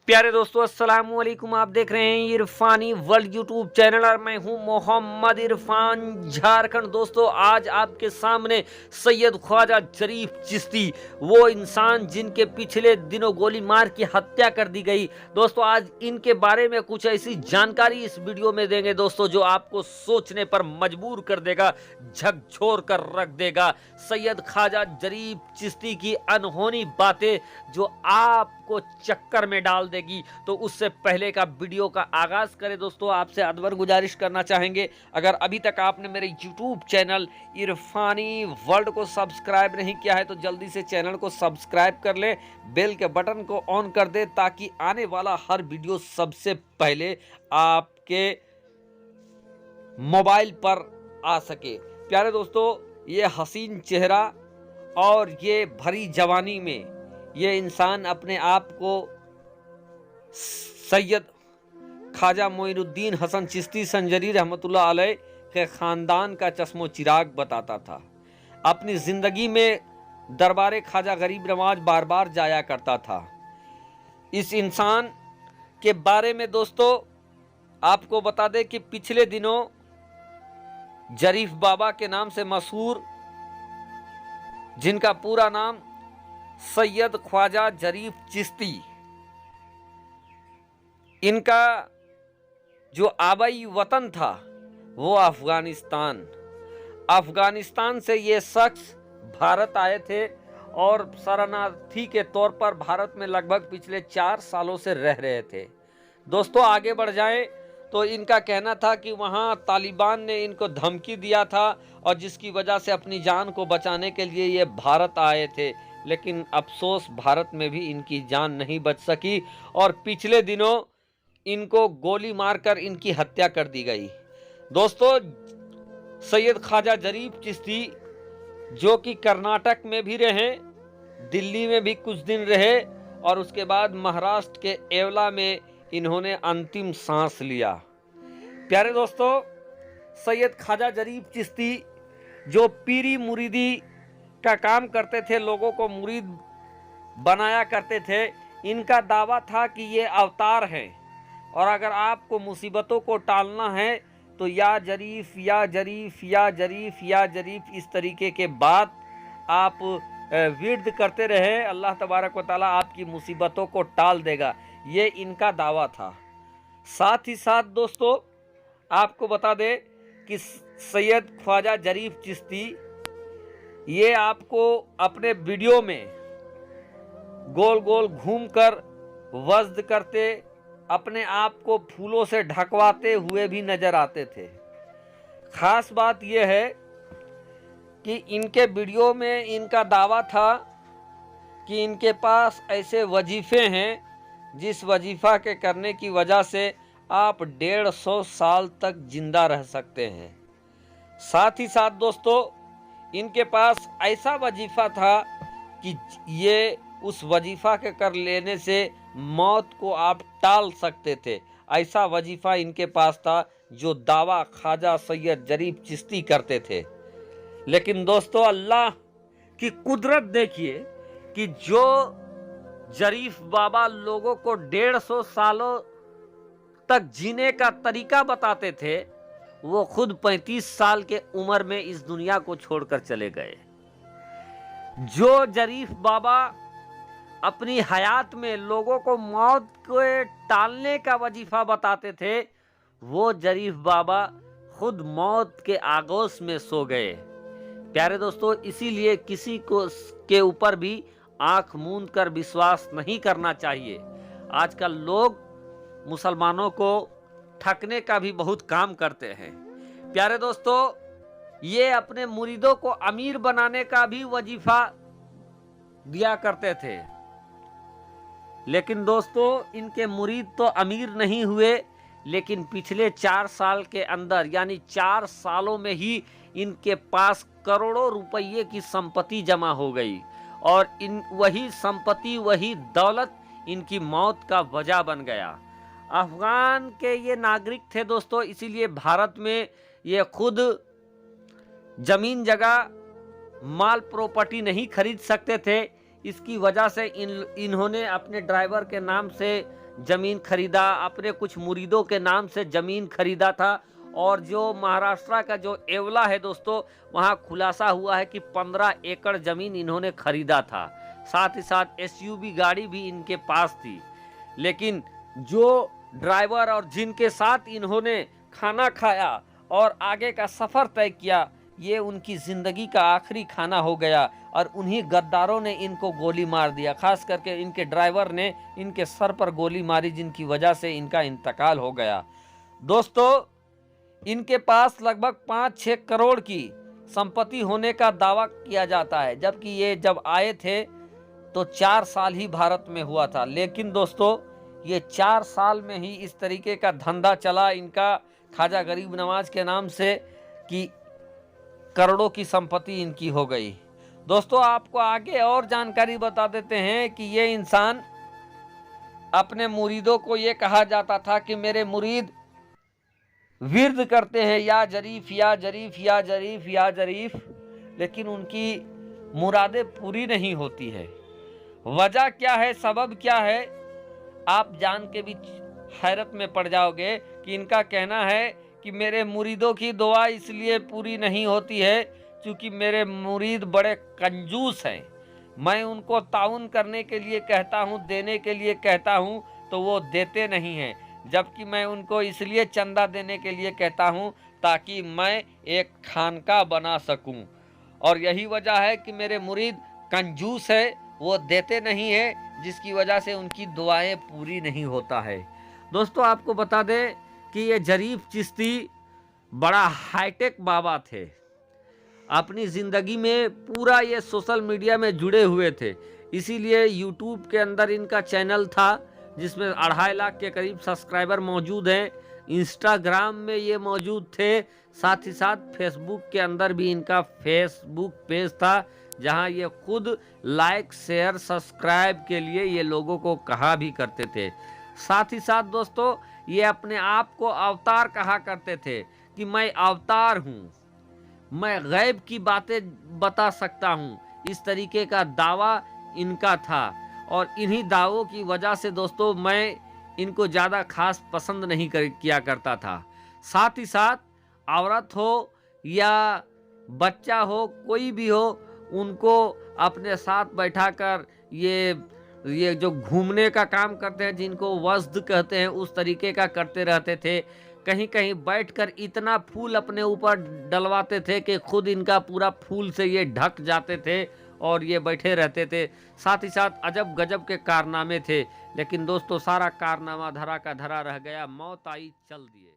प्यारे दोस्तों, अस्सलाम वालेकुम। आप देख रहे हैं इरफानी वर्ल्ड यूट्यूब चैनल और मैं हूं मोहम्मद इरफान झारखंड। दोस्तों, आज आपके सामने सैयद ख्वाजा जरीफ चिश्ती, वो इंसान जिनके पिछले दिनों गोली मार की हत्या कर दी गई। दोस्तों, आज इनके बारे में कुछ ऐसी जानकारी इस वीडियो में देंगे दोस्तों, जो आपको सोचने पर मजबूर कर देगा, झकझोर कर रख देगा। सैयद ख्वाजा जरीफ चिश्ती की अनहोनी बातें जो आपको चक्कर में डाल देगी। तो उससे पहले का वीडियो का आगाज करें दोस्तों, आपसे अदबर गुजारिश करना चाहेंगे, अगर अभी तक आपने मेरे यूट्यूब चैनल इरफानी वर्ल्ड को सब्सक्राइब नहीं किया है तो जल्दी से चैनल को सब्सक्राइब कर ले, बेल के बटन को ऑन कर दे ताकि आने वाला हर वीडियो सबसे पहले आपके मोबाइल पर आ सके। प्यारे दोस्तों, ये हसीन चेहरा और ये भरी जवानी में ये इंसान अपने आप को सैयद ख्वाजा मोइनुद्दीन हसन चिश्ती संजरी रहमतुल्लाह अलैह के ख़ानदान का चश्मो चिराग बताता था। अपनी ज़िंदगी में दरबारे ख्वाजा गरीब नवाज बार बार जाया करता था। इस इंसान के बारे में दोस्तों आपको बता दें कि पिछले दिनों जरीफ बाबा के नाम से मशहूर, जिनका पूरा नाम सैयद ख्वाजा जरीफ चिश्ती, इनका जो आबाई वतन था वो अफगानिस्तान से ये शख्स भारत आए थे और शरणार्थी के तौर पर भारत में लगभग पिछले 4 सालों से रह रहे थे। दोस्तों, आगे बढ़ जाएं तो इनका कहना था कि वहाँ तालिबान ने इनको धमकी दिया था और जिसकी वजह से अपनी जान को बचाने के लिए ये भारत आए थे, लेकिन अफसोस भारत में भी इनकी जान नहीं बच सकी और पिछले दिनों इनको गोली मारकर इनकी हत्या कर दी गई। दोस्तों, सैयद ख्वाजा जरीफ चिश्ती जो कि कर्नाटक में भी रहे, दिल्ली में भी कुछ दिन रहे और उसके बाद महाराष्ट्र के एवला में इन्होंने अंतिम सांस लिया। प्यारे दोस्तों, सैयद ख्वाजा जरीफ चिश्ती जो पीरी मुरीदी का काम करते थे, लोगों को मुरीद बनाया करते थे, इनका दावा था कि ये अवतार हैं और अगर आपको मुसीबतों को टालना है तो या जरीफ या जरीफ या जरीफ या जरीफ इस तरीके के बात आप विर्द करते रहे, अल्लाह तबारक व तआला आपकी मुसीबतों को टाल देगा। ये इनका दावा था। साथ ही साथ दोस्तों आपको बता दें कि सैयद ख्वाजा जरीफ चिश्ती ये आपको अपने वीडियो में गोल गोल घूमकर वज्द करते, अपने आप को फूलों से ढकवाते हुए भी नजर आते थे। खास बात यह है कि इनके वीडियो में इनका दावा था कि इनके पास ऐसे वजीफे हैं जिस वजीफा के करने की वजह से आप 150 साल तक जिंदा रह सकते हैं। साथ ही साथ दोस्तों इनके पास ऐसा वजीफा था कि ये उस वजीफा के कर लेने से मौत को आप टाल सकते थे। ऐसा वजीफा इनके पास था जो दावा ख्वाजा सैयद जरीफ चिश्ती करते थे। लेकिन दोस्तों, अल्लाह की कुदरत देखिए कि जो जरीफ बाबा लोगों को 150 सालों तक जीने का तरीका बताते थे, वो खुद 35 साल के उम्र में इस दुनिया को छोड़कर चले गए। जो जरीफ बाबा अपनी हयात में लोगों को मौत को टालने का वजीफा बताते थे, वो जरीफ बाबा खुद मौत के आगोश में सो गए। प्यारे दोस्तों, इसीलिए किसी को के ऊपर भी आंख मूंद कर विश्वास नहीं करना चाहिए। आजकल लोग मुसलमानों को ठगने का भी बहुत काम करते हैं। प्यारे दोस्तों, ये अपने मुरीदों को अमीर बनाने का भी वजीफा दिया करते थे, लेकिन दोस्तों इनके मुरीद तो अमीर नहीं हुए, लेकिन पिछले 4 साल के अंदर यानी 4 सालों में ही इनके पास करोड़ों रुपये की संपत्ति जमा हो गई और वही संपत्ति, वही दौलत इनकी मौत का वजह बन गया। अफगान के ये नागरिक थे दोस्तों, इसीलिए भारत में ये खुद जमीन जगह माल प्रॉपर्टी नहीं खरीद सकते थे। इसकी वजह से इन्होंने अपने ड्राइवर के नाम से ज़मीन खरीदा, अपने कुछ मुरीदों के नाम से ज़मीन खरीदा था। और जो महाराष्ट्र का जो येवला है दोस्तों, वहाँ खुलासा हुआ है कि 15 एकड़ ज़मीन इन्होंने खरीदा था। साथ ही साथ एसयूवी गाड़ी भी इनके पास थी। लेकिन जो ड्राइवर और जिनके साथ इन्होंने खाना खाया और आगे का सफ़र तय किया, ये उनकी ज़िंदगी का आखिरी खाना हो गया और उन्हीं गद्दारों ने इनको गोली मार दिया। खास करके इनके ड्राइवर ने इनके सर पर गोली मारी, जिनकी वजह से इनका इंतकाल हो गया। दोस्तों, इनके पास लगभग 5-6 करोड़ की संपत्ति होने का दावा किया जाता है, जबकि ये जब आए थे तो 4 साल ही भारत में हुआ था। लेकिन दोस्तों, ये 4 साल में ही इस तरीके का धंधा चला इनका ख्वाजा गरीब नवाज के नाम से कि करोड़ों की संपत्ति इनकी हो गई। दोस्तों, आपको आगे और जानकारी बता देते हैं कि ये इंसान अपने मुरीदों को ये कहा जाता था कि मेरे मुरीद विर्द करते हैं या जरीफ या जरीफ या जरीफ या जरीफ, लेकिन उनकी मुरादें पूरी नहीं होती है। वजह क्या है, सबब क्या है, आप जान के भी हैरत में पड़ जाओगे कि इनका कहना है कि मेरे मुरीदों की दुआ इसलिए पूरी नहीं होती है क्योंकि मेरे मुरीद बड़े कंजूस हैं। मैं उनको ताउन करने के लिए कहता हूँ, देने के लिए कहता हूँ तो वो देते नहीं हैं, जबकि मैं उनको इसलिए चंदा देने के लिए कहता हूँ ताकि मैं एक खानका बना सकूँ। और यही वजह है कि मेरे मुरीद कंजूस है, वो देते नहीं है, जिसकी वजह से उनकी दुआएं पूरी नहीं होता है। दोस्तों, आपको बता दें कि ये जरीफ चिश्ती बड़ा हाईटेक बाबा थे। अपनी ज़िंदगी में पूरा ये सोशल मीडिया में जुड़े हुए थे, इसीलिए यूट्यूब के अंदर इनका चैनल था जिसमें 2.5 लाख के करीब सब्सक्राइबर मौजूद हैं। इंस्टाग्राम में ये मौजूद थे, साथ ही साथ फेसबुक के अंदर भी इनका फेसबुक पेज था जहां ये खुद लाइक शेयर सब्सक्राइब के लिए ये लोगों को कहा भी करते थे। साथ ही साथ दोस्तों, ये अपने आप को अवतार कहा करते थे कि मैं अवतार हूँ, मैं गैब की बातें बता सकता हूँ। इस तरीके का दावा इनका था और इन्हीं दावों की वजह से दोस्तों मैं इनको ज़्यादा खास पसंद नहीं किया करता था। साथ ही साथ औरत हो या बच्चा हो, कोई भी हो, उनको अपने साथ बैठाकर ये जो घूमने का काम करते हैं, जिनको वज्द कहते हैं, उस तरीके का करते रहते थे। कहीं कहीं बैठकर इतना फूल अपने ऊपर डलवाते थे कि खुद इनका पूरा फूल से ये ढक जाते थे और ये बैठे रहते थे। साथ ही साथ अजब गजब के कारनामे थे, लेकिन दोस्तों सारा कारनामा धरा का धरा रह गया, मौत आई चल दिए।